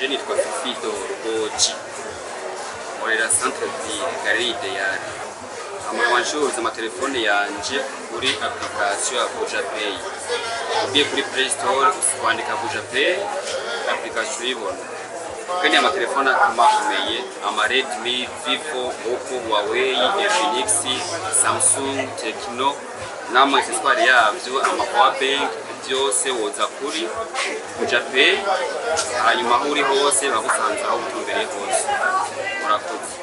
Je nitwa Fifido Oji nkorera centre ville Galerie Ideale. Amawanshuriza amatelefone yanje kuri application ya Buja Pay. Ugiye kuri Play Store kwandika Buja Pay, application ibona. Kandi amatelefone akomeye ama Redmi, Vivo, Oppo, Huawei, Infinix, Samsung, Tecno nama accessoire yavyo ama power bank byose woza kuri Buja Pay, hanyuma aho uri hose bagusanze aho utumbereye hose. Murakoze.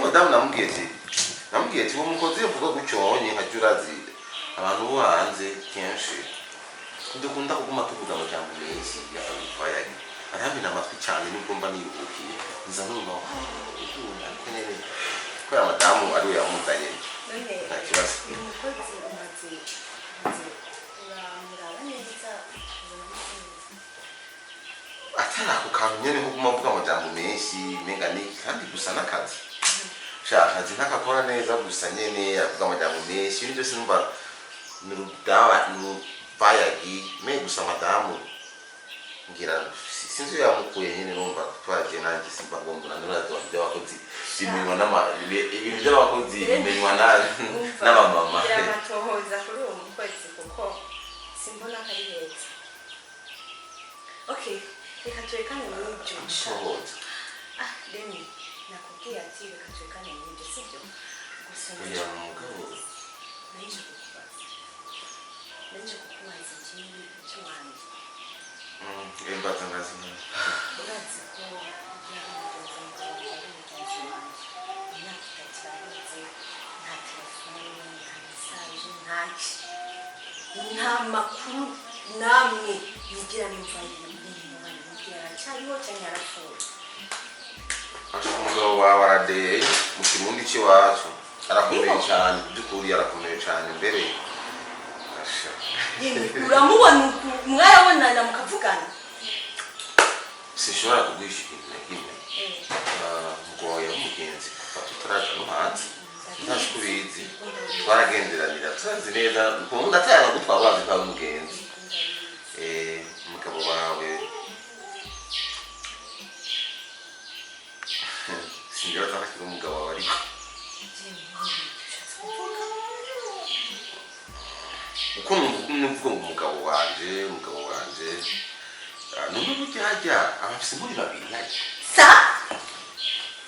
Madame namugeti wo mukozi uvuga gucyonye nka jurazi abantu bo hanze kenshi ndukunda kuguma tuvuga mu jambo menshi ya fire arambi namatwi cyane nubwo mba niruhukiye nza numva kenene ko ya madamu ari yamuzanye nta kibazo umukozi umaze uramuraba neza atana ku kantu nyene ko kuguma mvuga mu jambo menshi menga ni kandi gusa nakazi akazi ntakakora neza gusa nyene avuga amajambo menshi ibintu byose numva nurudawa nubayagi me gusa madamu ngira sinzi yamukuye nyene numva twaje nanjye simba ngomba nuraza by'abakozi bimenywa ibintu by'abakozi bimenywa n'abamama birabatohoza kuri uwo mukozi kuko simbona kari heza. Okay, reka turekane n'ibyo nsohoza Demi nakubwiye ati reka turekane n'ibyo sibyo gusa uya mugabo nje kukubaza ikindi cyo wanjye embaza ngazi urazi ko nta makuru namwe yigira n'imvange cyariho cyane yarapfuye. umugabo wawe aradeye mu kirundi cy'iwacu arakomeye cyane by'ukuri arakomeye cyane mbere uramubona mwarabonana mukavugana sinshobora kuguhisha ikintu na kimwe mugoye w'umugenzi fata utaraja no hanze ntazi ko ubizi twaragenderanira turazi neza ukuntu ndatanga gutwara bazi kwa umugenzi umugabo wawe sinjya batakira umugabo wawe ariko uko nuvuga umugabo wanje numva burya hajya abafise muri babiri hajya sa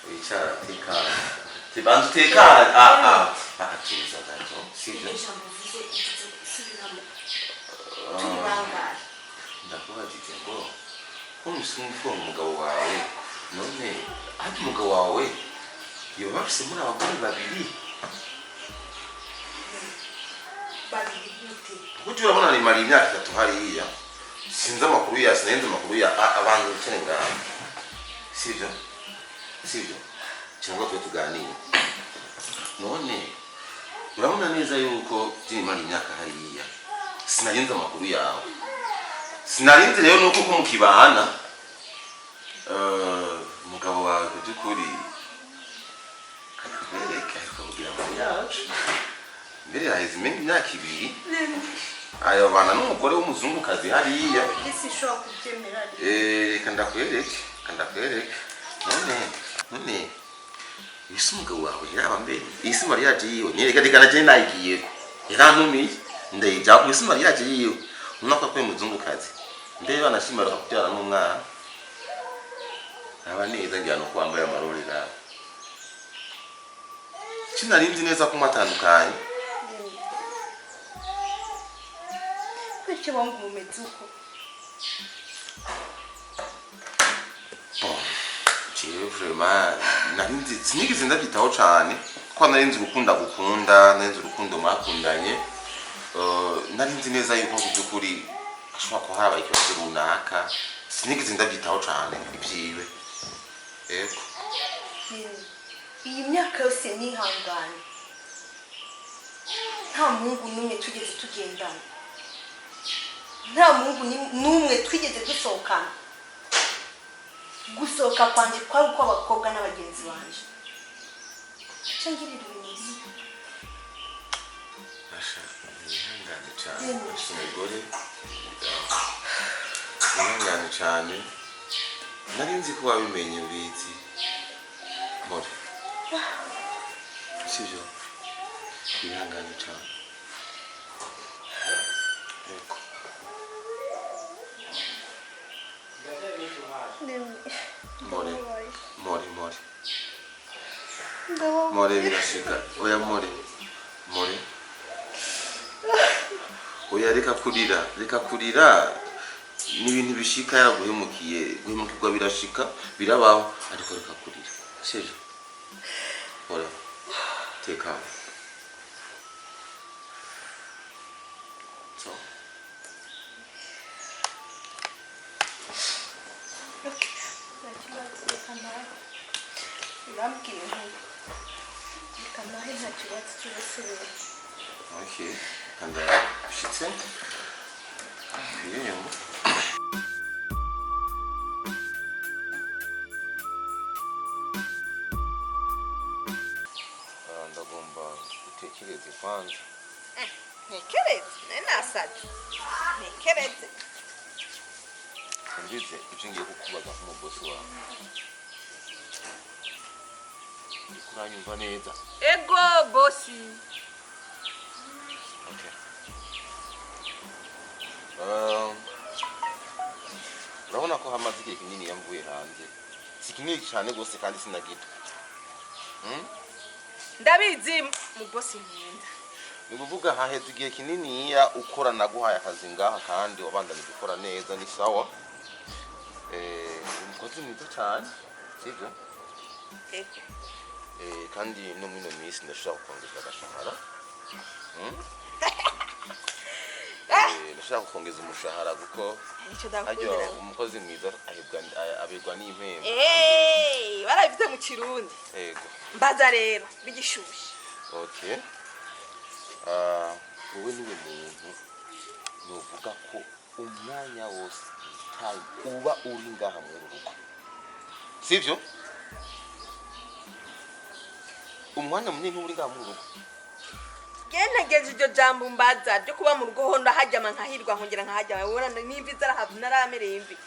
wicara tekana tibanza tekana akatuza gato sivyo ndakubajije ngo ko musungu umugabo wawe none ati umugabo wawe yoba bafise muri abagore babiri kuko urabona ni mari imyaka 3 hariya sinzi amakuru ya sinenze amakuru ya abantu cyane ngaho sivyo cyangwa tuganire none urabona neza yuko byiri mari imyaka hariya sinarinze amakuru yawe sinarinze rero nuko ko mukibana umugabo wawe by'ukuri kanakwereka kugira ngo yaje mbere yaheze imyaka 2 ayo bana n'umugore w'umuzungukazi hariya sishobora kubyemera kandakwereke none isi umugabo wawe yaba mbere isi Maria yaje yiwe nyereka dikana je nayigiye irantumiye ndayija ku isi Maria yaje yiwe unako kwe muzungukazi ndebe banashimira kubyara n'umwana aba neza njyana kwambaye amarori ga sinarinzi neza ko matandukanye kwicyo wangu mumezuko jewe vraiment narinzi sinigeze ndabyitaho cyane ko narinzi gukunda narinzi urukundo mwakundanye narinzi neza yuko byukuri ashobora ko harabaye ikibazo runaka sinigeze ndabyitaho cyane ibyiwe yego iyi myaka yose nihangane nta mungu n'umwe tugeze tugendana nta mungu n'umwe twigeze dusohokana gusohoka kwanje kwari uko abakobwa n'abagenzi banje cyangirira ibintu asha nihangane cyane umugore nihangane cyane narinzi ko wabimenye ubizi more sivyo nihangane cyane yego more birashika oya more oya reka kurira n'ibintu bishika guhemukirwa birashika birabaho ariko reka kurira sivyo oya teka so okay, and shitse. Yeah. Ndagomba gutekereza kwanza. Ntekereze, nasaje. Ntekereze. Ngize icyo kukubaza mu boss wawe. Kuranyumva neza. Ego bossi. Okay. Urabona ko hamaze igihe kinini yamvuye hanze. Si kinini cyane gose kandi sinagita. Ndabizi mu bossi nkunda. Nibuvuga haheze igihe kinini ya ukora naguhaye akazi ngaha kandi wabandanye gukora neza ni sawa. Umukozi mwiza cyane. Sibyo? Ego. Kandi no mino misi ndashaka kongeza agashahara. Ndashaka kongeza umushahara kuko ajya umukozi mwiza abegwa n'impembe. Barabifite mu Kirundi. Yego. Mbaza rero bigishushe. Okay. Wowe niwe muntu nuvuga ko umwanya wose uba uri ngaha mu rugo. Sivyo? Umwana munini uri ngaha mu rugo. Genageze iryo jambo mbaza ryo kuba mu rugo honda hajyama nkahirwa nkongera nkahajya ubona nimvi zarahabye naramereye imvi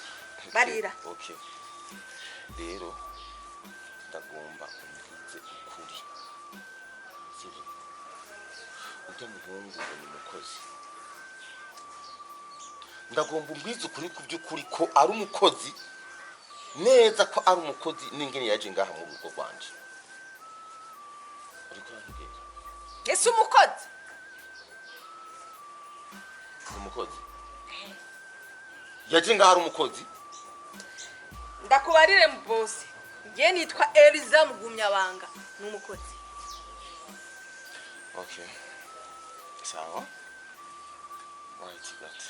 barira. Okay. Rero ndagomba kumwize ukuri. Sivyo? Ujya muhungu ni mukozi. Ndagomba umbize ukuri ku by'ukuri ko ari umukozi neza ko ari umukozi n'ingene yaje ngaha mu rugo rwanje. Yesu umukozi. Umukozi. Yaje ngaha ari umukozi. Ndakubarire mu boss. Ngiye nitwa Eliza Mugumyabanga n'umukozi. Okay. Sawa. Right, got.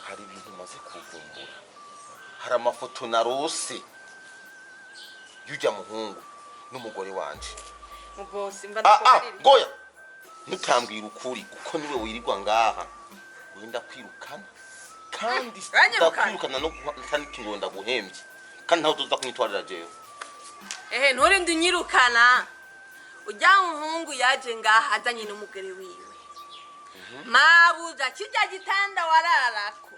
Hari ibintu maze kuvumbura. Hari amafoto narose. Yujya muhungu n'umugore wanje. Mu boss mba ndakubarire. Goya. Nutambwira ukuri kuko niwe wirirwa ngaha. Wenda kwirukana. Kandi ndakwirukana no guhanika ngo ndaguhembye. Kandi ntaho tuza kunyitwarira jewe. Ntore ndunyirukana. Ujya muhungu yaje ngaha azanye n'umugore wiwe. Mabuza kijya gitanda wararako.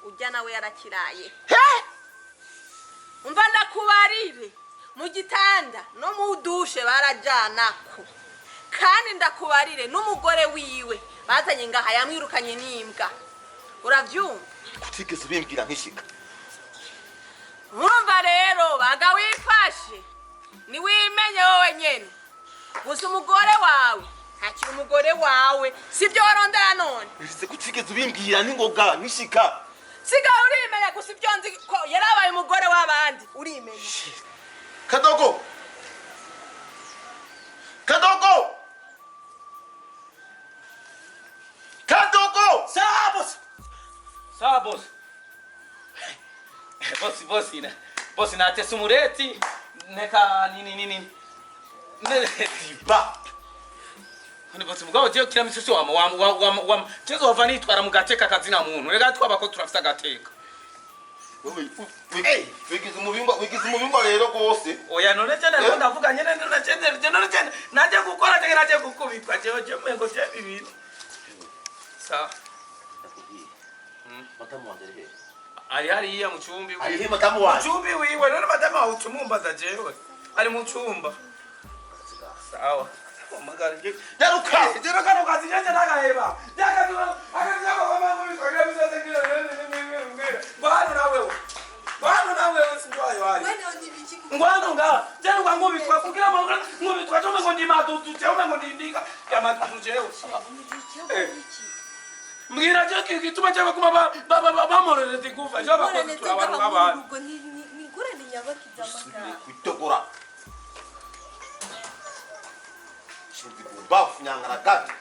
Ujya nawe yarakiraye. Umva ndakubarire mu gitanda no mu dushe barajyanako. kandi ndakubarire n'umugore wiwe bazanye ngaha yamwirukanye n'imbwa uravyumva kutigeze bimbwira nkishika mwumva rero baga wifashe ni wimenye wowe nyene gusa umugore wawe ntakiri umugore wawe sibyo warondera none ese kutigeze bimbwira ningoga nkishika sigaho urimenya gusa ibyo nzi ko yarabaye umugore w'abandi urimenya Kadogo bosi natese umureti neka nini ba Hone bosi mugabo je kira misisi wa chezo wava nitwara mugateka kazina muntu rega twaba ko turafisa gateka wigize umubingwa rero gose oya none cyane ko ndavuga nyene none cyane naje gukora cyane naje gukubitwa je mwengo je bibiri sa matamu wanje ari hariya mu cyumbi ari he matamu wanje cyumbi wiwe none matamu wa utumumbaza jewe ari mu cyumba sawa magari yaruka jero kano kazi nyanje nagaheba jaka akaza kwa mama bisogira bisoze ngire bano nawe sindwayo ari ngwano nga jero kwa ngobi kwa kugira mangana ngobi kwa tome ngondi matutu teme ngondi ndika ya matutu jewe mbwira je kituma cyaba kuma bamorere dikufa jaba ko turabantu nk'abantu ni ngure ni nyabaki zamaka kwitogora shindi bubafu nyangara gati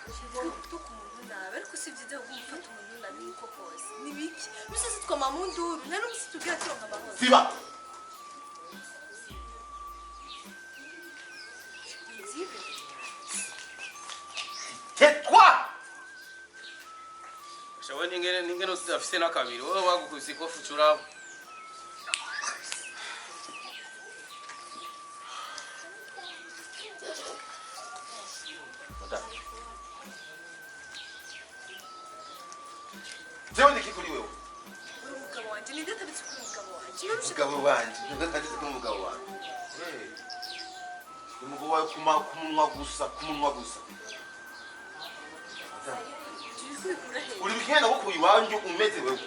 ariko sibyiza gufata umuntu nabi niko kose nibiki musese twama mu nduru nari musitugira cyonka amahoro siba tetwa shawe ningene usafise nakabiri wowe bagukubise ikofu curabo zewe ndikikuri wewe umugabo wanje ni ndatabitse kuri umugabo wanje umugabo wanje ndakageze kuri umugabo wanje umugabo wawe kumunwa gusa uri bikenda ko kuyiwanje umeze wewe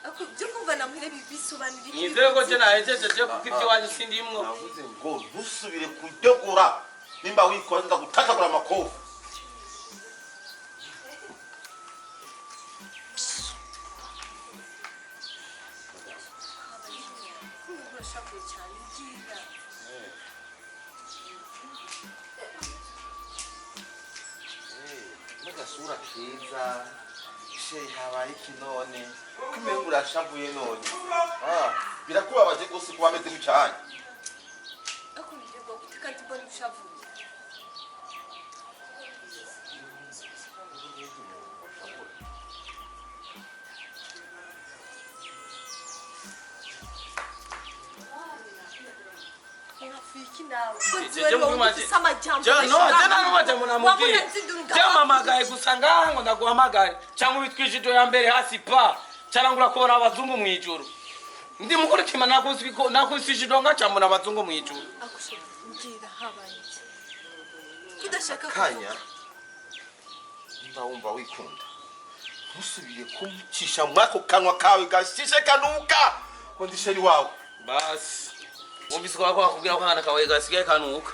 ako byo kumva namwire bisobanura iki nizere ko je nahejeje je kuko ibyo wanje sindimwo navuze ngo ntusubire kudogora nimba wikoze ndagutakagura amakofu sura kiza she habaye kinone kumengura shambuye none birakubabaje gose kuba ameze mucyane ako ndirwa gutika ndibona ushavu jamamagaye gusa ngaho ndaguhamagare cyangwa ubitwishito ya mbere hasi pa cyarangura kubona abazungu mu ijuru ndi mukuru kima nakuzwishito ngacambona abazungu mu ijuru ngira habaye kudashaka kanya ndawumva wikunda ntusubire kumucisha mwako kanwa kawe gashishe kanuka ngo ndisheri wawe basi Umbisi kwa kubwira ko hana kawe gasigaye kanuka.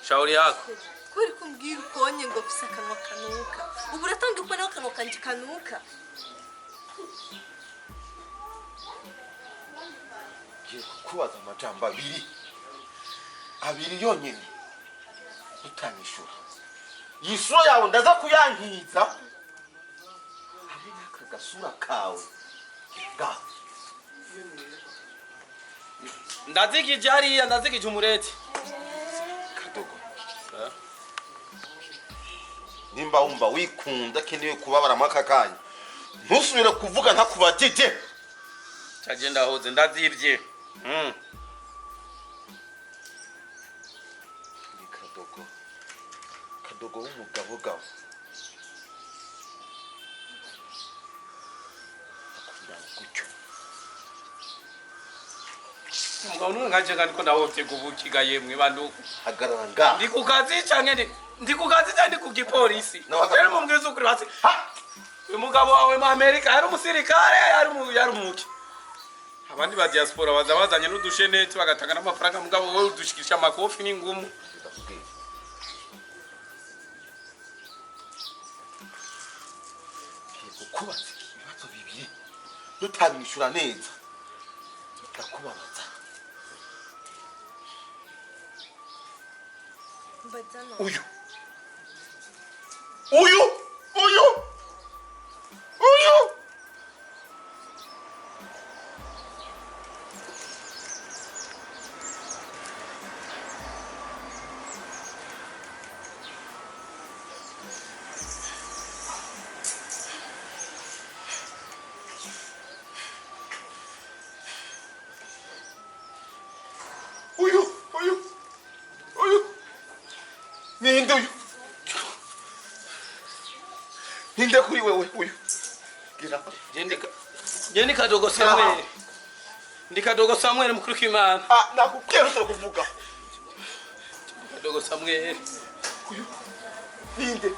Shauri yako. Kweli kumbwira ukonye ngo bisa kanwa kanuka. Ubu ratanga uko nawe kanwa kanje kanuka. Kubaza amajambo abiri yonyene utanishura. Yisura yawe ndaza kuyankiza. Hamwe n'akagasura kawe. Ga. Ndazikije hariya ndazikije umureti Kadogo nimba wumva wikunda keneye kubabara makakanya ntusubire kuvuga ntakubajije cyagenda hoze ndazibye ni Kadogo w'umugabo gawe akunda gucyo Ngawunu ngaje ngandiko ndawo kubukiga yemwe bantu. hagarara nga Ndikukazi canke ndikukazi cyane kugipolisi. Rero mumbwiza ukuri bati. Uyu mugabo wawe mu Amerika yari umusirikare yari umuki. Abandi ba diaspora bazanye n'udusheneti bagatanga n'amafaranga mugabo wowe udushikisha amakofi n'ingumu. kubaza ibibazo bibiri tutabishura neza ndakubabaza uyu ninde kuri wewe uyu gira Jende kadogo Samuel. Ndikadogo Samuel mukuru k'Imana. nakubwira utari kuvuga Kadogo Samuel. uyu ninde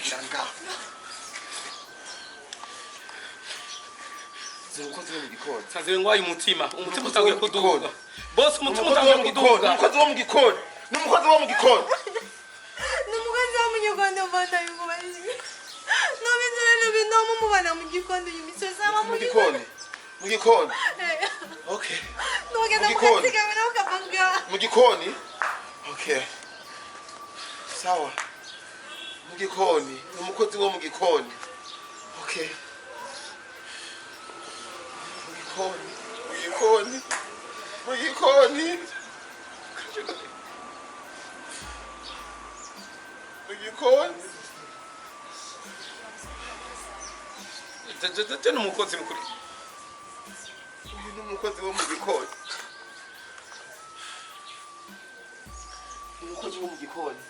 shanga zirumukozi wo mu gikoni Sazewe ngwaye umutima utangiye kuduga. Boss umutima utangiye kuduga. umukozi wo mu gikoni n'umukozi wo mu gikoni n'umukozi wo mu gikoni mbona yubazi nobizera n'ibintu mubana mu gikoni y'imisozi aba mu gikoni okay nogenda mukatsiga bina ukapanga mu gikoni okay sawa mu gikoni n'umukozi wo mu gikoni okay mu gikoni Tena umukozi mukuru. uyu n'umukozi wo mu gikoni umukozi wo mu gikoni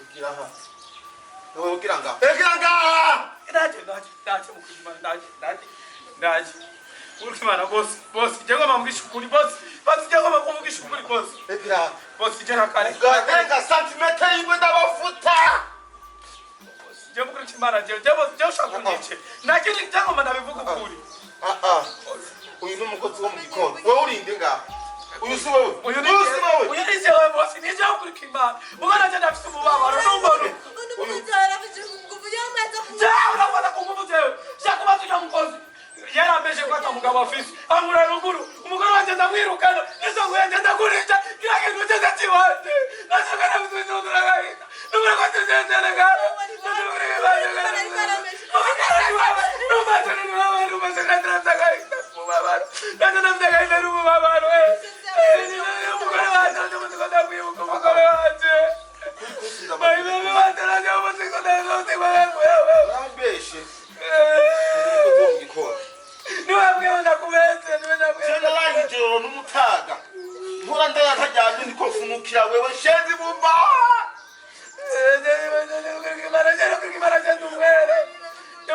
ugira aha nawe ugira ngaha Ndaje mukuru ndaje. Urukimana boss jego mamwisha ukuri boss jego makuvugisha ukuri boss. egira Boss jera kare. gatenga santimetre yimwe ndabafuta Je mukuru kimana je ushaka kunyice. Nakiri jego mana bivuga ukuri. uyu n'umukozi wo mu gikoni wewe urinde ngaha uyu si wewe Uyu ni jewe boss ni je ukuri kimana. Mugana je ndafite umubabaro n'umboro. n'umujyara kuvuga amaze Jewe unafata kunguvu jewe. Shakuba tujya mukozi. Yarambeje kwata mugabo afisi amura ruguru umugore wanje ndamwirukana nisongo yanje ndakurinda kila kintu cyose kiwanje nasogana bizundura gaita numara kwata zendera gara urambeshe generali ijoro n'umutaga nkora ndaya ntajyanye niko mfunukira wewe shenzi bumba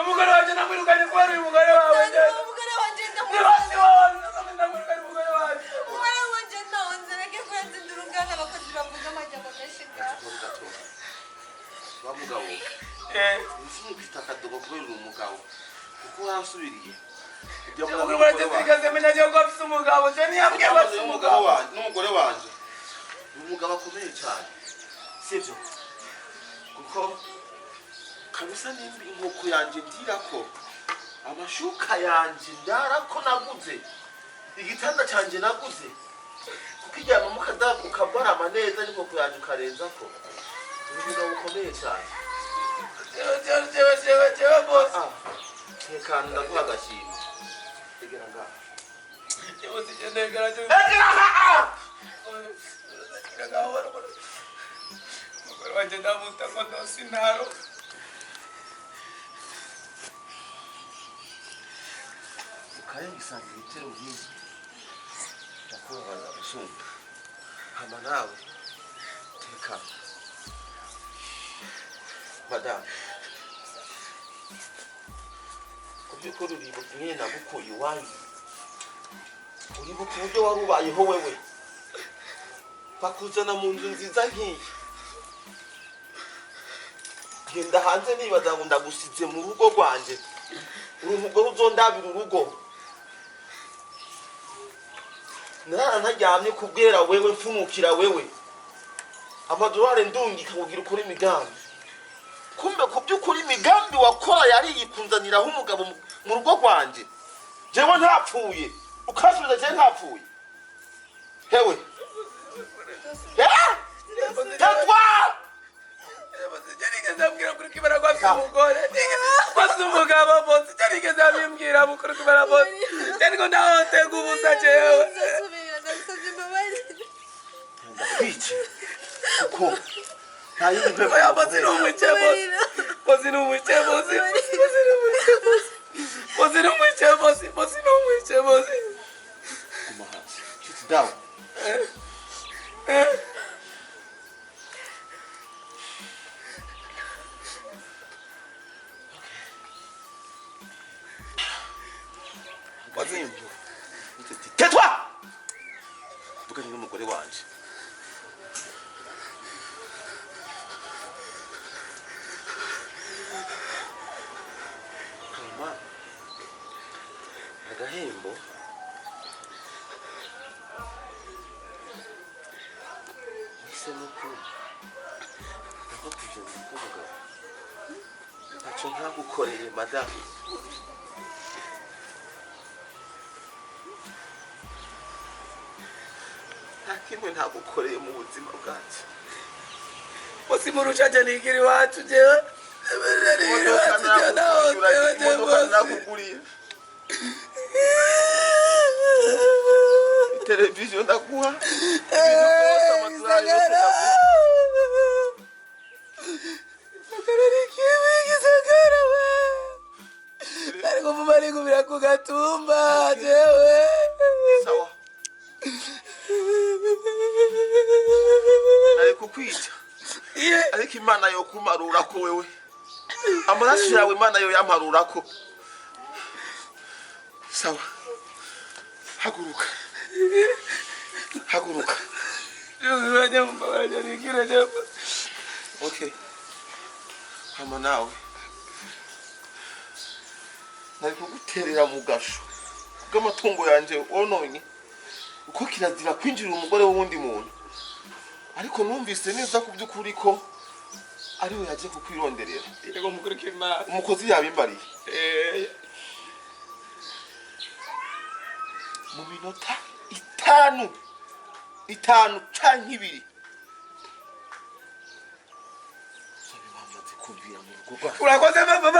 umugore wanje namwirukanye kuba ari umugore wawe umugore wanje Nibasi wawe namwirukanye umugore wanje umugore wanje ndonze reke kwenza ndurungana abakozi bavuga amajyamba gashiga wa mugabo nsimukita akadogo kubera umugabo kuko wansubiriye n'umugore wanje ni umugabo akomeye cyane sibyo kuko kabisa nimba inkoko yanjye ndirako amashuka yanjye ndarako naguze igitanda cyanjye naguze kuko ijyana mukadaku ukabarama neza n'inkoko yanjye ukarenzako ni umugabo ukomeye cyane tekana ndaguha agashimwe egera ngaha egera ngaha umugore wanje ndamuta ngo ndose intaro ukarenga isanga ibitero byinshi kubabaza gusumba hama nawe teka madame kubyukuri uribuka nyine nagukuye iwanyu uribuka uburyo wari ubayeho wewe bakuzana mu nzu nziza nk'iyi genda hanze nibaza ngo ndagusize mu rugo rwanjye uri umugore uzondabira urugo narara ntaryamye kubwera wewe mfunukira wewe amadorari ndungika kugira ukora imigambi kumbe ku by'ukuri imigambi wakora yari yikunzaniraho umugabo mu rugo rwanjye jewe ntapfuye ukasubiza jewe ntapfuye hewe tatwa Nigeze ambwira kuri kibara kwa umugore kwasi umugabo bose nigeze abimbwira kuri kibara bose ngo ndahotega ubusa jewe ndakwice kuko nta yindi mpamvu yabaze n'umwice bose n'umwice bose guma hasi sit down wazimbu tetwa vuganye n'umugore wanje kama agahembo nisemo ko ndakubwira umugabo ntacyo ntagukoreye madamu kimwe ntagukoreye mu buzima bwacu bose murusha je nigira iwacu jewe imodoka nakuguriye televiziyo ndaguha ibintu byose amadorari yose ndaguha ariko muma rigumira ku gatumba jewe sawa nari kukwica ariko imana yo kumarura ko wewe amaraso yawe imana yo yamarura ko sawa haguruka okay hama nawe nari kuguterera mu gasho bw'amatungo yanje wononye uko kirazira kwinjira umugore w'undi muntu ariko numvise neza ku by'ukuri ko ari we yaje kukwironderera yego mukuru k'Imana umukozi yabimbariye mu minota itanu canke ibiri kubwira mu rugo rwawe urakoze papa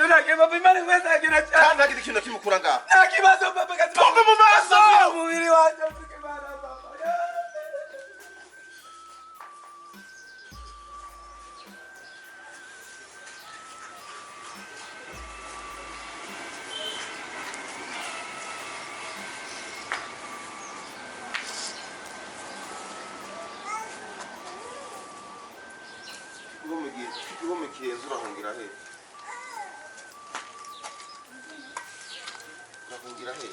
nake papa imana kweza agira cyane kandi ntagira ikintu kimukura ngaho nta kibazo papa Pombe mu maso umubiri wanje mukuru k'Imana papa igihome kirenze urahungira he urahungira he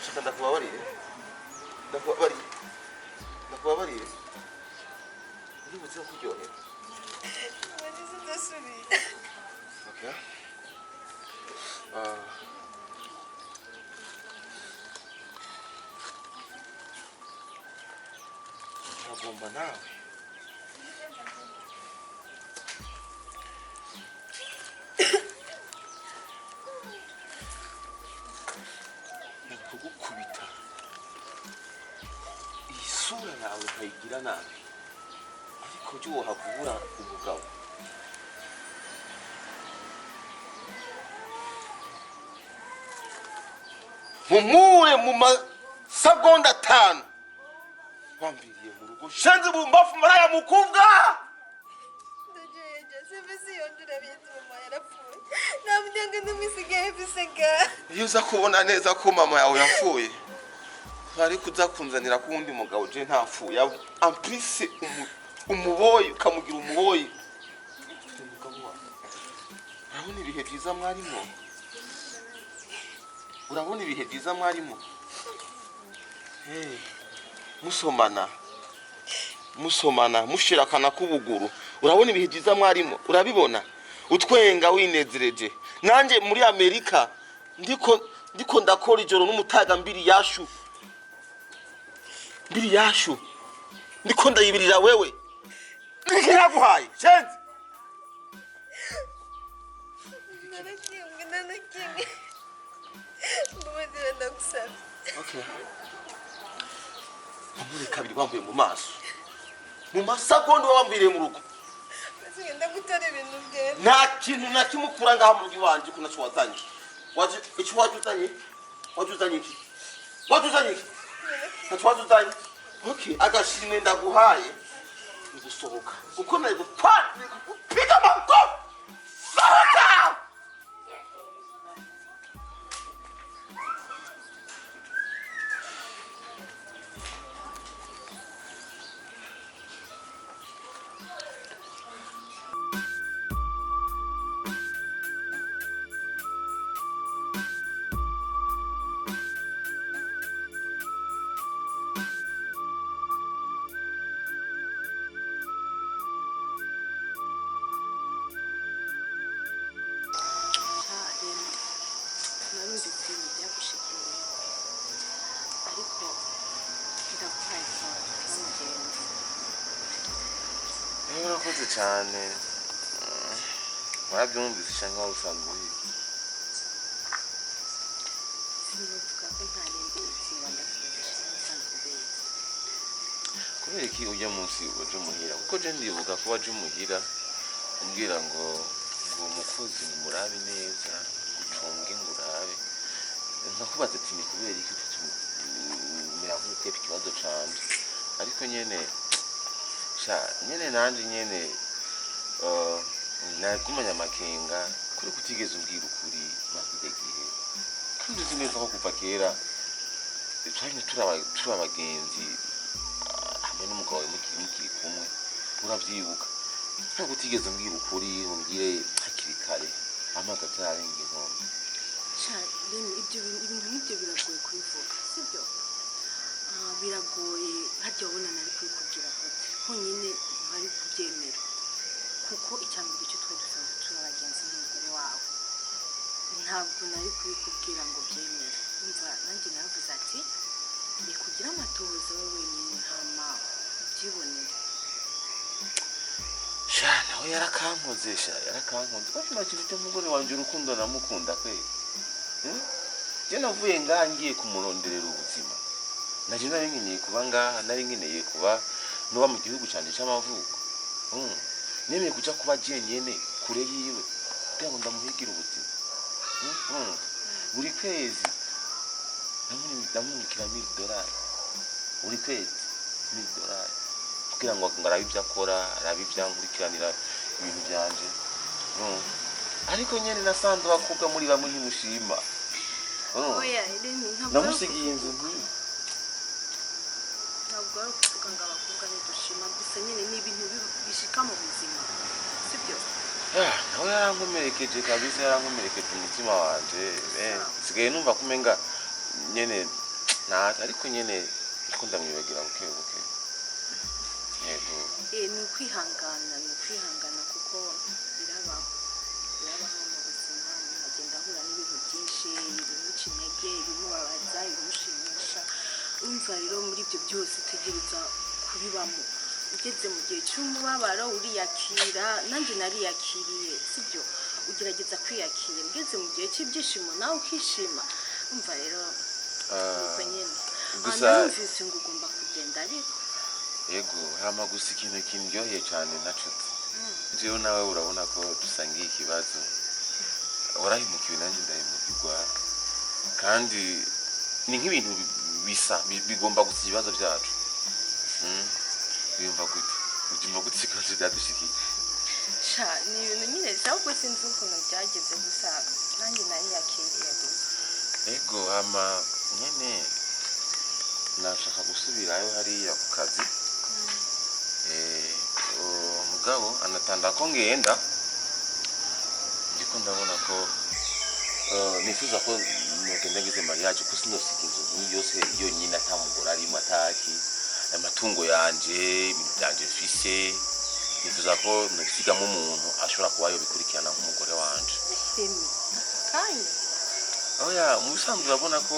shaka ndakubabarire uribuze ko kuryohera okay agomba nawe kugukubita iyi sura yawe ntayigira nabi ariko jya wohavubura umugabo mumure mu masegonda 5 wambiriye mu rugo shenze bumbafu maraya mukubwa ndajeje sevisi yondura bintu mama yarapfuye namudanga ndumisigaye bisega iyo uza kubona neza ko mama yawe yapfuye bari kuza kunzanira ku wundi mugabo je ntapfuye amprise umuboyi ukamugira umuboyi urabona ibihe byiza mwarimo musomana mushirakana kubuguru urabona ibihe byiza mwarimo urabibona utwenga winezereje nanje muri Amerika ndiko ndakora ijoro n'umutaga mbiri yashu ndiko ndayibirira wewe nikiraguhaye chenzi nanakinga mbumezera ndagusaba okay muri kabiri wambuye mu masakondo wambiriye mu rugo ngenda gutara ibintu bye nta kintu na kimukura ngaha mu giwanje kuna cywazanye iki wajuzanye iki wajuzanye okay agashimwe ndaguhaye ngusohoka uko naye gupiga amako sohoka urakoze cyane warabyumvise cyangwa usanzwe ubizi kubera iki ujya munsi waje muhira kuko je ndibuka ko waje muhira umbwira ngo umukozi murabe neza gucunge ngurabe nkakubaza ati ni kubera iki miravuye ko ikibazo cyane ariko nyene nanje nyene nagumanya amakenga kuri kutigeze umbwira ukuri makide gihe kandi uzi neza ko kuva kera turi abagenzi hamwe n'umugabo wawe mukiri kumwe urabyibuka ntabwo utigeze umbwira ukuri umbwire hakiri kare amaga byarenga inkombe ibyo bintu nk'ibyo biragoye kubivuga sibyo biragoye harya wabona nari kubikubwira gute honyine ntari kubyemera kuko icyambere cyo twari dusanzwe turi abagenzi n'umugore wawe ntabwo nari kubikubwira ngo byemere umva nanjye naravuze ati ni kugira amatohoza we wenyine hama ubyibonere nawe yarakankoze ko kino kintu cy'umugore wanjye urukundo namukunda kwe je navuye ngaha ngiye kumuronderera ubuzima naje nari nkeneye kuba ngaha nari nkeneye kuba nuba mu gihugu cyanje cy'amavuko nemeye kuja kuba jenyene kure yiwe kugira ngo ndamuhigira ubuzima buri kwezi ndamwungukira $1000 buri kwezi $1000 kugira ngo ngarabe ibyo akora arabe ibyangurikiranira ibintu byanje ariko nyene nasanze bakobwa muri bamwe ntimushima namusigiye inzu nk'iyi ntabwo ari ukuvuga ngo abakobwa ntidushima gusa nyine ni ibintu bishika mu buzima sibyo nawe yarankomerekeje kabisa yarankomerekeje umutima wanje sigaye numva kumenga nyene ariko nyene ndiko ndamwibagira buke yego ni ukwihangana kuko birabaho mu buzima agenda ahura n'ibintu byinshi ibimuca intege ibimubabaza ibimushimisha umva rero muri ibyo byose utegereza kubibamo ugeze mu gihe cy'umubabaro uriyakira nanjye nariyakiriye sibyo ugerageza kwiyakira ugeze mu gihe cy'ibyishimo nawe ukishima umva rero nuko nyine numvise ngo ugomba kugenda ariko yego hama gusa ikintu kindyoheye cyane nacutse jewe nawe urabona ko dusangiye ikibazo warahimukiwe nanjye ndahimukirwa kandi ni nk'ibintu bisa bigomba gusa ibibazo byacu Wiyumva gute? Ugima gute ikibazo cyadushikiye? sha ni ibintu nyine ahubwo sinzi ukuntu byageze gusa nanjye nari yakiriye gusa Ego nyene nashaka gusubirayo hariya ku kazi. Mugabo anatanda ko ngenda ndiko ndabona ko nifuza ko nogenda ngize mariage ko sinosiga inzu yose yonyine atamugora arimo ataki amatungo yanje ibintu byanje mfise nifuza ko nosigamo umuntu ashobora kuba yobikurikirana nk'umugore wanje. kanya Oya mubisanzwe urabona ko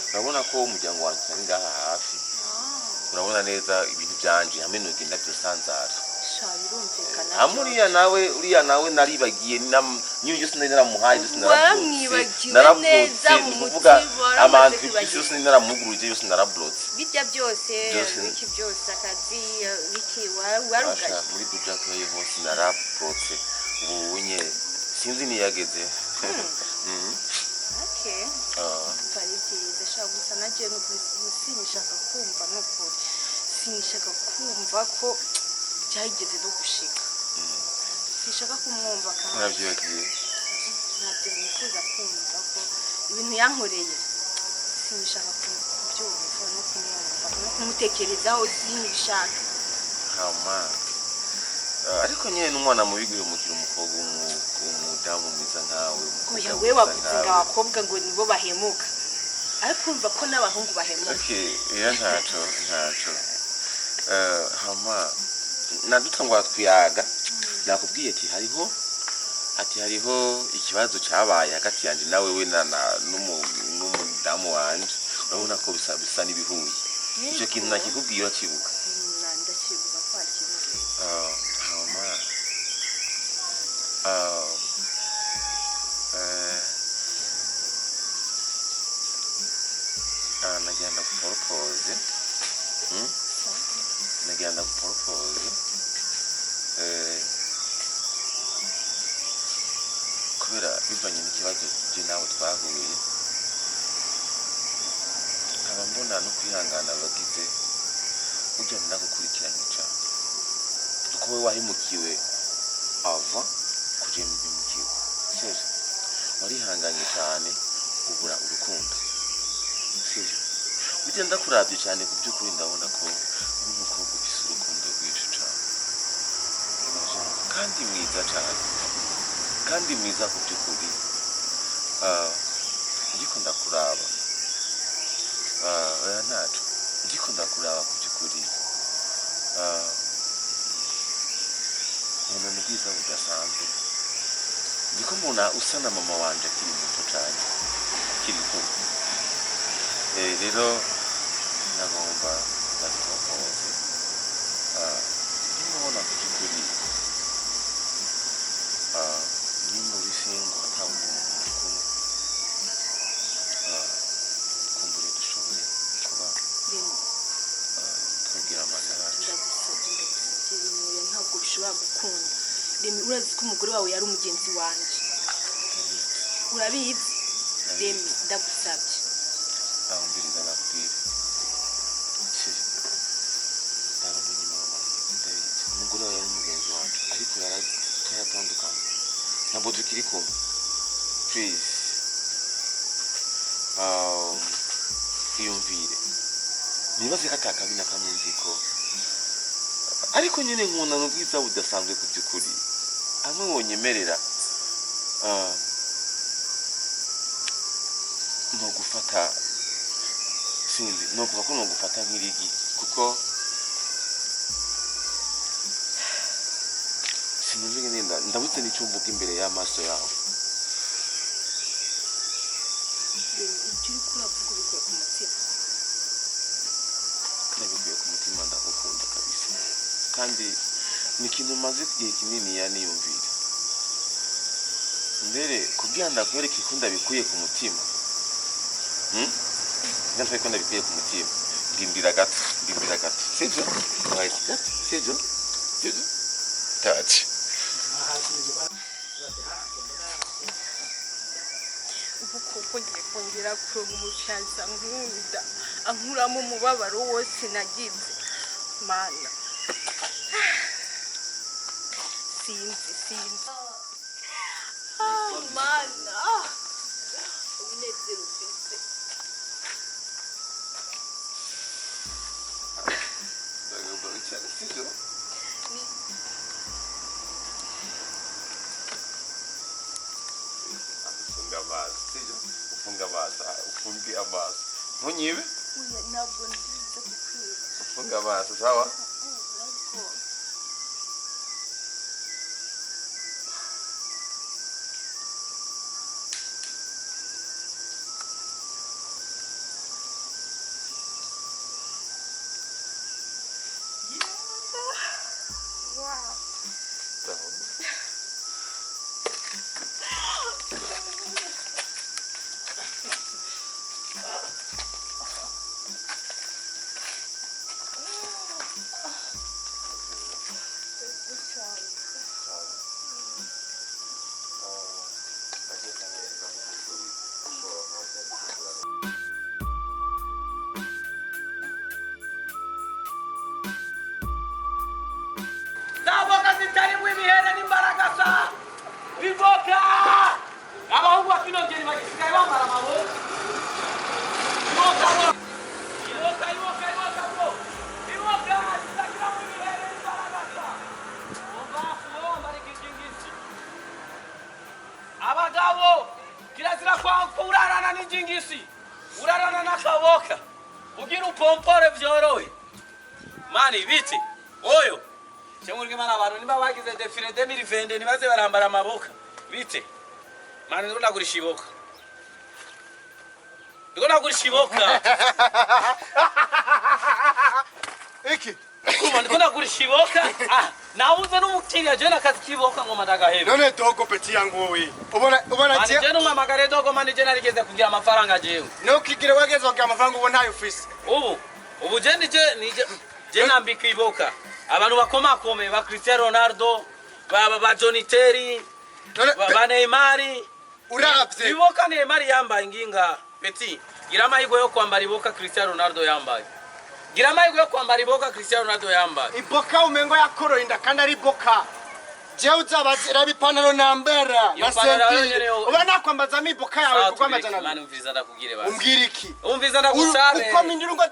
urabona ko umuryango wanjye ari ngaha hafi. Urabona neza ibintu byanje hamwe nogenda byosanzara. sha birumvikana Uriya nawe naribagiye nyine byose naramuhaye byose waramwibagiwe neza mu muvuga mutima amantu byose naramuguruje byose narablotse bijya byose biki byose akazi biki warugaje muri budget ye hose narablotse ubunye sinzi niyageze. Okay. Paritize sha gusa naje no sinishaka kumva nuko sinishaka kumva ko byageze no gushika. Sinshaka kumwumva kandi. Nabyibagiye. Nabyo nifuza kumva ko ibintu yankoreye. Sinishaka kubyumva no kumwumva no kumutekerezaho sinishaka. Hama. Ariko nyene n'umwana mubiguye mukira umukobwa umudamu mwiza nkawe. Oya we wavuze ngo abakobwa ngo nibo bahemuka. Ariko umva ko n'abahungu bahemuka. Okay, ntaco. Hama nadutangwa twiyaga nakubwiye ati hariho ikibazo cyabaye hagati yanje nawe we n'umudamu wanje urabona ko bisa nibihuye. Icyo kintu nakikubwiye urakibuka? Ndakibuka ko akibuka. Hama nagenda kupropose kubera bivanye n'ikibazo je nawe twahuye nkaba mbona no kwihangana bagize ujya nagukurikiranye cyane kuko we wahimukiwe ava kuje mbimukiwe seje warihanganye cyane ubura urukundo seje ugenda kurabye cyane ku by'ukuri ndabona ko umukobwa ufise urukundo rwinshi cyane kandi mwiza cyane kandi mwiza ku by'ukuri ndiko ndakuraba oya ntaco ndiko ndakuraba ku by'ukuri umuntu bwiza budasanzwe ndiko mbona usa na mama wanje akiri muto cyane akiri muto rero nagomba ndakubaza ndimubona ku by'ukuri nimba uri singo atawundi muntu mukuru kumbure dushoboye kuba twagira amagara ndagusabye ntabwo bishobora gukunda Remi urazi ko umugore wawe yari umugenzi wanje urabizi Remi ndagusabye ahumviriza nakubwira ndabona inyuma ndabizi umugore wawe yari umugenzi wanje ariko yaratandukanye ntabwo tukiri kumwe please iyumvire nibaze ko atakabi na kamwe nzi ko ariko nyine nkunda n'ubwiza budasanzwe ku by'ukuri hamwe wonyemerera no gufata sinzi no kuvuga ko no gufata nk'irigi kuko sinumva ngenda ndabutse n'icyo mvuga imbere y'amaso yawe ibyo uri kuravuga ubikuye ku mutima nabikuye ku mutima ndagukunda kabisa kandi ni ikintu maze igihe kinini yaniyumvira mbere kugira ndakwereke ko ndabikuye ku mutima ndashaka ko ndabikuye ku mutima ndindira gato sibyo sibyo taci ubu kuko ngiye kongera kuronka umufiyansa nkunda ankuramo umubabaro wose nagize mana sinzi mana umunezero ufite Ufunga amaso ufunge amaso ntunyibe ntabwo nziza kukwiba ufunga amaso sawa Zaboka zitarimwe ibihere n'imbaraga sa bivoka abahungu bakinogera bagisigaye bambara amaboko ivoka zitagira mu ibihere n'imbaraga sa wambara ikingingisi abagabo kirazira kurarana n'injingisi urarana n'akaboka ugira upompore vyorohe mani biti oyo Chemurike mana abantu nimba bagize defile 2020 nibaze barambara amaboka bite mani ndikunda kurishiboka iki kuma ndikunda kurishiboka nabuze n'umukiriya je nakazi kiboka ngo madagahebe none dogo peti yangu wowe ubona mani je numamagare dogo mani je narigeze kugira amafaranga jewe no kigire wageze kugira amafaranga ubona ayo office ubu je nije nambika iboka abantu bakomakome ba Cristiano Ronaldo ba Johnny Terry ba Neymar uravye iboka Neymar yambaye nginga peti gira amahigo yo kwambara iboka Cristiano Ronaldo yambaye gira amahigo yo kwambara iboka Cristiano Ronaldo yambaye iboka umengo yakoro inda kandi ari iboka je uzabazira bipantaro nambera na senti ubana kwambaza miboka yawe kuko amajana mani umviza ndakugire basi umbwira iki umviza ndagusabe uko mindurungo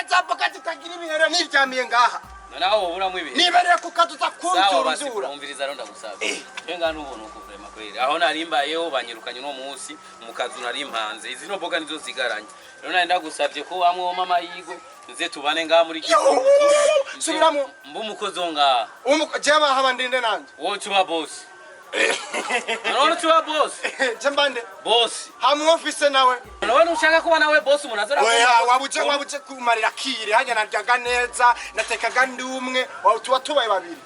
zaboka zitagira ibihere niryamiye ngaha nawo ubura mu ibi nibereye kukaduza kumvyuruzura umviriza ro ndagusabe enga nubona uko vrema kweli aho narimbayeho banyirukanye no munsi mu kazu narimpanze izi no boga nizo zigaranye rero nari ndagusavye ko bamwe mama yigwe nze tubane ngaha muri gihugu subiramo mbumukozo ngaha jeba haba ndinde nanje wowe tuba boss none tuba boss jembande boss hamwe office nawe none ushaka kuba nawe boss munazora wabuje kumarira kire hanya naryaga neza natekaga ndumwe tuba tubaye babiri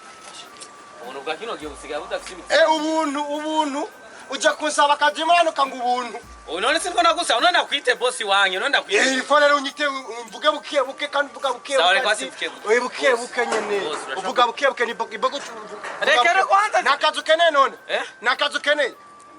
ubuntu bwa kino gihe busigaye budafite ubuntu uja kunsaba akazi muranuka ngo ubuntu none sinko nagusa none nakwite boss wanyu none nakwite ifo rero unyite mvuge buke kandi mvuga buke sawa reka simfike buke nyene uvuga buke ni ibogo rekere kwanza nakazu kene none nakazu kene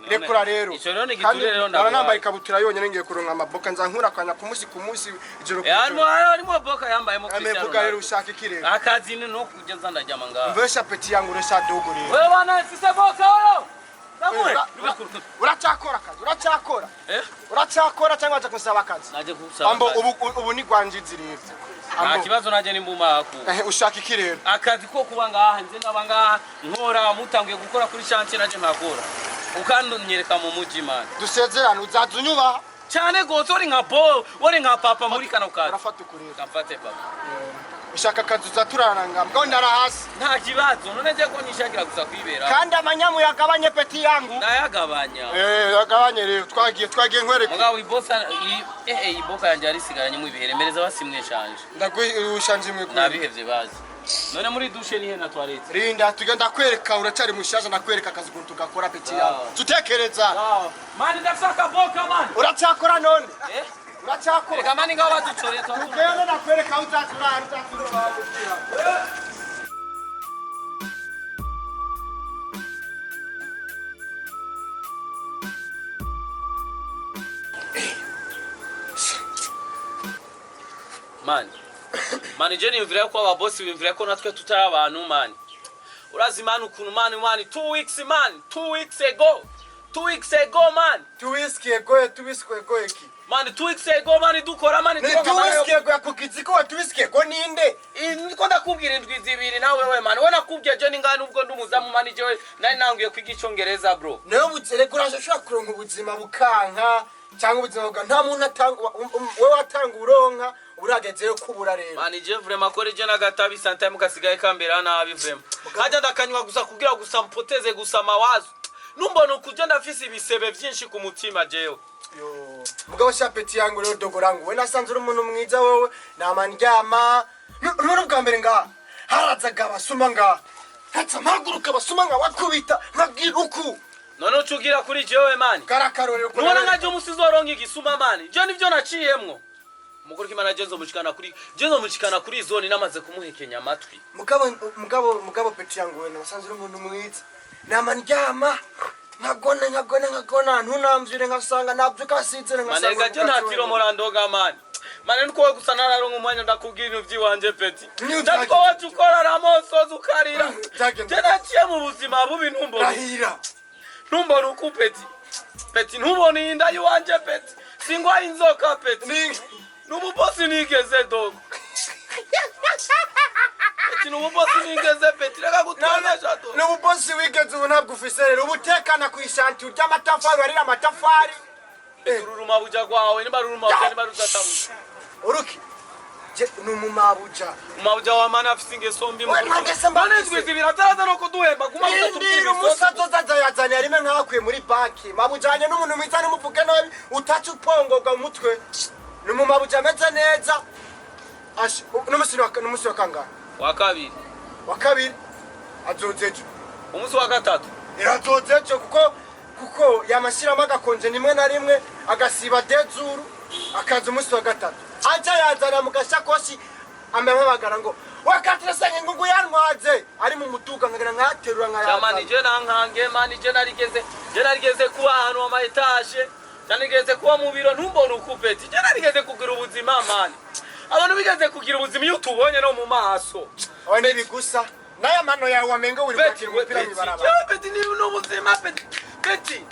rekura rero ico none giture rero ndabona nambaye ikabutura yonyene ngiye kuronka amaboka nzankura kanya ku musi ijoro harimo boka yambaye mu Cristiano amevuga rero ushaka iki rero akazi ni no kugenza ndaryama ngaha mvesha peti yangu resha dogo rero wewe bana sise boka oyo urachakora kazi urachakora cyangwa aje kusaba akazi naje kusaba ambo ubu ni gwanjizi rero nta kibazo naje nimbuma aku ushaka iki rero akazi ko kuba ngaha nze ndaba ngaha nkora mutangiye gukora kuri chantier naje ntakora ukandonyereka mu muji man dusezerana uzazunyuba cyane gose uri nka bo uri nka papa muri kano kazi urafata ukurira kamfate papa ushaka akazi uzaturana ngambwa ndara hasi nta kibazo none je ko nishakira gusa kwibera kandi amanyamu yagabanye peti yangu ndayagabanya yagabanye rero twagiye nkwereka mugabo ibosa iboka yanje arisigaranye mu biheremereza basimwe shanje ndagushanje mwe nabihevye bazi none muri dushe nihe na toilette rinda tugenda kwereka uracari mushasha nakwereka akazi kuntu gakora peti yangu tutekereza mani ndashaka boka mani uracakora none uracakora reka mani ngaho baducoreye tugenda nakwereka uzatura mani je niyumvira ko ababosi bimvira ko natwe tutari abantu mani urazi mani ukuntu mani 2 weeks man 2 weeks ago man 2 weeks ago iki mani 2 weeks ago mani dukora mani ni 2 weeks ago yakukiziko wa 2 weeks ago ninde niko ndakubwira indwi zibiri nawe we mani we nakubwiye je ningana ubwo ndumuzamu mani je nari nanguye kwiga icyongereza bro nayo butsere kuraje ushaka kuronka ubuzima bukanka cyangwa ubuzima bwa nta muntu atanga we watanga uronka uragezeyo kubura rero mani je vraiment ko je nagatabi sometime kasigaye kambera nabi vraiment kaje ndakanywa gusa kugira gusa mpoteze gusa mawazo numbona ukuje ndafise ibisebe byinshi ku mutima jewe yo mugabo shapeti yangu rero dogorangu we nasanze uri umuntu mwiza wowe namandyama none bwa mbere nga harazaga abasuma nga hatsa maguruka abasuma nga wakubita nkagiruku none ucugira kuri jewe mani karakarorero ko none ngaje umusizoronka igisuma mani je nivyo naciyemwo muguru kimana jenzo mushikana kuri zone namaze kumuhekenya amatwi mugabo peti yangu we nasanze uri umuntu mwiza namandyama nkagona ntunamvyire nkasanga navyuka sizere nkasanga manega je ntatiro morandoga mani mane nuko gusa nararonka umwanya ndakubwira ibintu vyiwanje peti ndako wacukora ramosozi ukarira je naciye mu buzima bubi ntumbona uku peti ntubona inda yiwanje peti singwa inzoka peti nububosi nigeze dogo nububosi nigeze peti reka gutwanesha dogo nububosi wigeze ubu ntabwo ufise rero ubutekana kwishanti urya amatafari warira amatafari ururuma buja gwawe niba ruruma buja niba ruzatabuja uruki je numumabuja umabuja wa mana afise ingeso mbi mane twizibira birataraza no kuduhemba kuma ndiro musazo zazayazanye arime nkakwe muri banki mabujanye n'umuntu mwiza nimuvuge nabi utacu upongorwa mu mutwe numumabuja ameze neza ashi n'umusi wa kangahe wa kabiri azozejo umusi wa gatatu irazozejo kuko yamashiramo agakonje nimwe na rimwe agasiba dezuru akaza umusi wa gatatu aja yazana mu gashakoshi amemabagara ngo wakatirasanye ngo yantwaze ari mu mutuka nkagira nkaterura nkaya mani je nankange mani je narigeze kuba ahantu ama etage narigeze kuba mu biro ntumbona ukupeti je narigeze kugira ubuzima mani abantu bigeze kugira ubuzima iyo tubonye no mu maso one bigusa naya mano yawe wamenga uri kwakira umupira mwibaraba peti ni n'ubuzima peti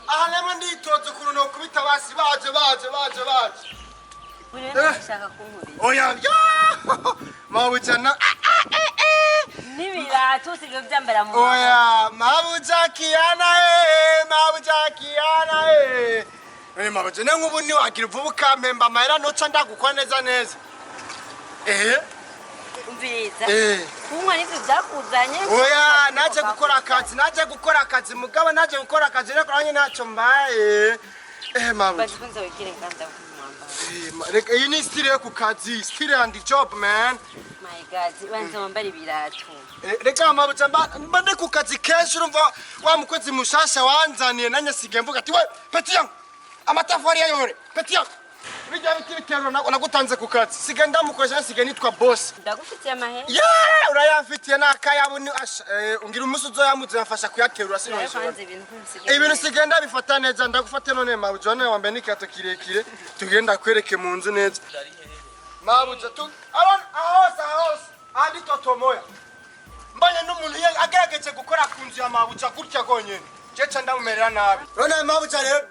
ahanema nditoze ukuntu nokubita basi baje oya mabujana nibira tusiga byambara mu oya mabuja kiana mabujana nk'ubu ni wagira vuba ukampemba amahera noca ndagukora neza umviriza kunywa nivyo byakuzanye oya naje gukora akazi mugabo naje gukora akazi rero kuranye ntacyo mbaye mabuja bazikunze wekire nganda kumwambara reka iyi ni style yo ku kazi style and job man my god wanze wambara ibirato reka mabuja mba ndi ku kazi kenshi urumva wa mukozi mushasha wanzaniye nanye sige mvuga ati we peti yangu amatafari yayore peti yangu bijya biti bitero nagutanze ku kazi sige ndamukoresha sige nitwa boss ndagufitiye amahera urayafitiye nakayabuni ungira umusuzo yamuze yafasha kuyaterura sinonje ibintu sigenda bifata neza ndagufate none mabuja none wambe nikato kirekire tugenda kwereke mu nzu neza mabuja tu ahos andi totomoya mbanye n'umuntu agerageje gukora ku nzu ya mabuja gutya gonyene jeca ndamumerera nabi none mabuja rero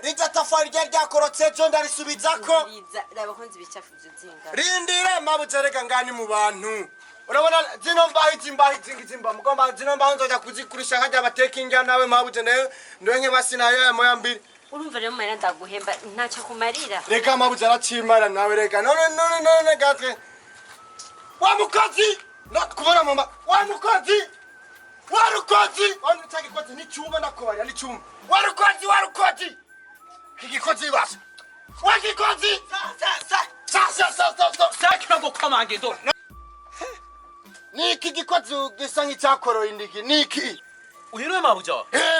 rija tafari ryakorotse jo ndarisubizako raba ko nzi bicafu zinga rindire mabuja reka ngani mu bantu urabona zino mbahi zingizimba mugomba zino mbaho nzoja kuzikurisha nkajya batekinga nawe mabuja nayo ndonke basinayo ya moya mbiri urumva rero mayira ndaguhemba ntacyo kumarira reka mabuja aracimara nawe reka none gatwe wa mukozi kubona mama wa mukozi on utagikoze ni cyumba ndakubara ni cyumba wa rukozi kigikozi basa wa kikozi sa kirago kamange do niki gikozi gisa nk'icyakoro indiki niki uyiriwe mabuja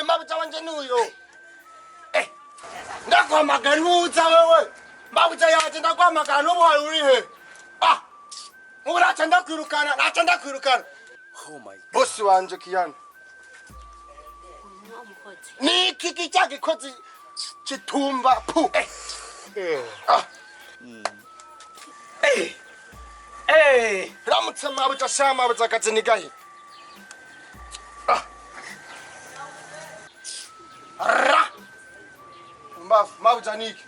mabuja wanje nuyo ndakwamagana nuza wewe mabuja yaje ndakwamagana nubu urihe uracha ndakwirukana oh my bosi wanje kiyana umukozi niki gikozi kitumba pu ramutse mabuja sha mabuja kazi nigahi mbafu mabuja niki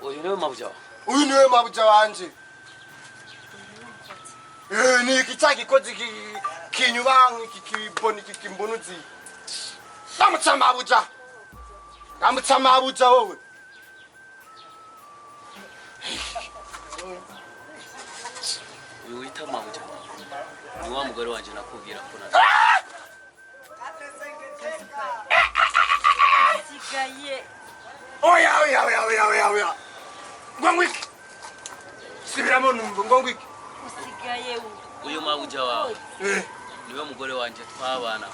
uyiriwe mabuja uyu niwe mabuja wanje niki gikozi kinyubangi kikimbonuzi ramutse mabuja wowe uyu wita mabuja ni wa mugore wanje nakubwira ko sigaye oya ngongwiki sibiramo numva ngongwiki usigaye uyu mabuja wawe niwe mugore wanje twabana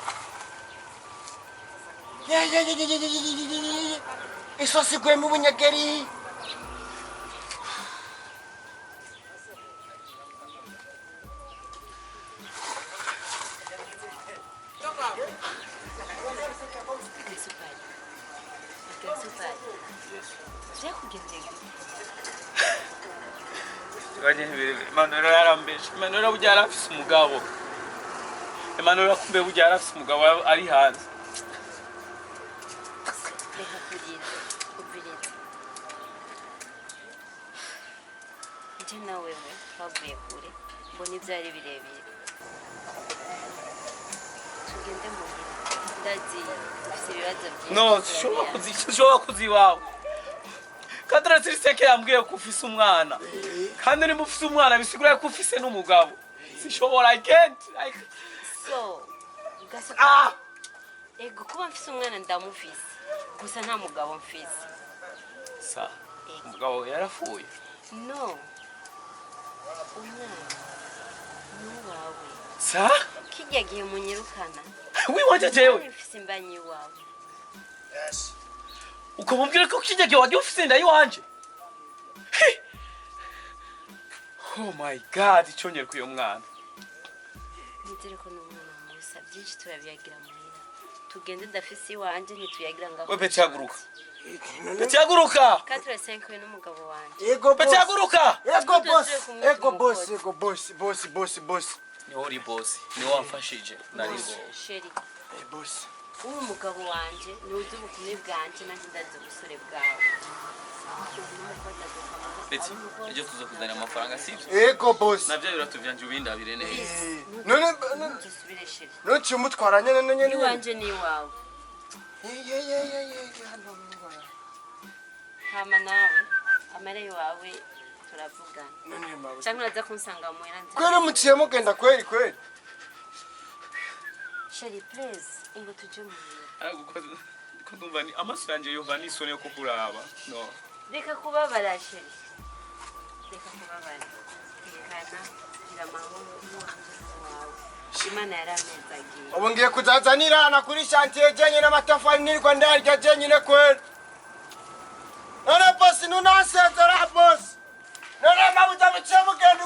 isosi gwemu bunyageri Emmanuel yarambeshe Emmanuel burya yarafise umugabo Emmanuel kumbe burya yarafise umugabo ari hanze reka kurira njye na wewe twavuye kure mbona ibyari birebire tugende muhira ndagiye ufise ibibazo byinshi no sishobora kuzi iwawe Kadra Tiriseke yambwiye ko ufise umwana kandi nimba ufise umwana bisigura ko ufise n'umugabo sishobora I can't so gasa ego kuba mfise umwana ndamufise gusa nta mugabo mfise sa umugabo yarafuye no umwana n'uwawe sa kijya gihe munyirukana wiwanje jewe mfise imbanyi wawe ukamubwira ko kijyage wagiye ufise inda yiwanje oh my god icyongera kuyo mwana nizere ko n'umwana musa byinshi turabiyagira muhira tugende ndafise iwanje ntituyagira ngaho we peti haguruka peti haguruka 4-5 we n'umugabo wanje ego peti haguruka ego boss ni uri boss ni wamfashije nari ngo sheri boss uwo mugabo wanje ni uzi ubukumi bwanje nanjye ndazi ubusore bwawe peti ejo tuza kuzana amafaranga sivyo ego boss navyo biratuvyanje ubindabire neza none dusubire sheri none mutwara nyene iwanje ni iwawe hama nawe amare wawe turavugana cyangwa uraza kunsanga muhira nzi kwere muciye mugenda kweri sheri please ingo tuje muhira ko ndumva ni amaso yanje yova n'isoni yo kukuraba no reka kubabara sheri reka kubabara ikana gira mahoro n'uwanje wawe imana yaramezagiye ubu ngiye kuzazanirana kuri chantier jenye n'amatafari nirwa ndarya jenyine kweri none boss nunasezera boss none mabuza muciye mugenda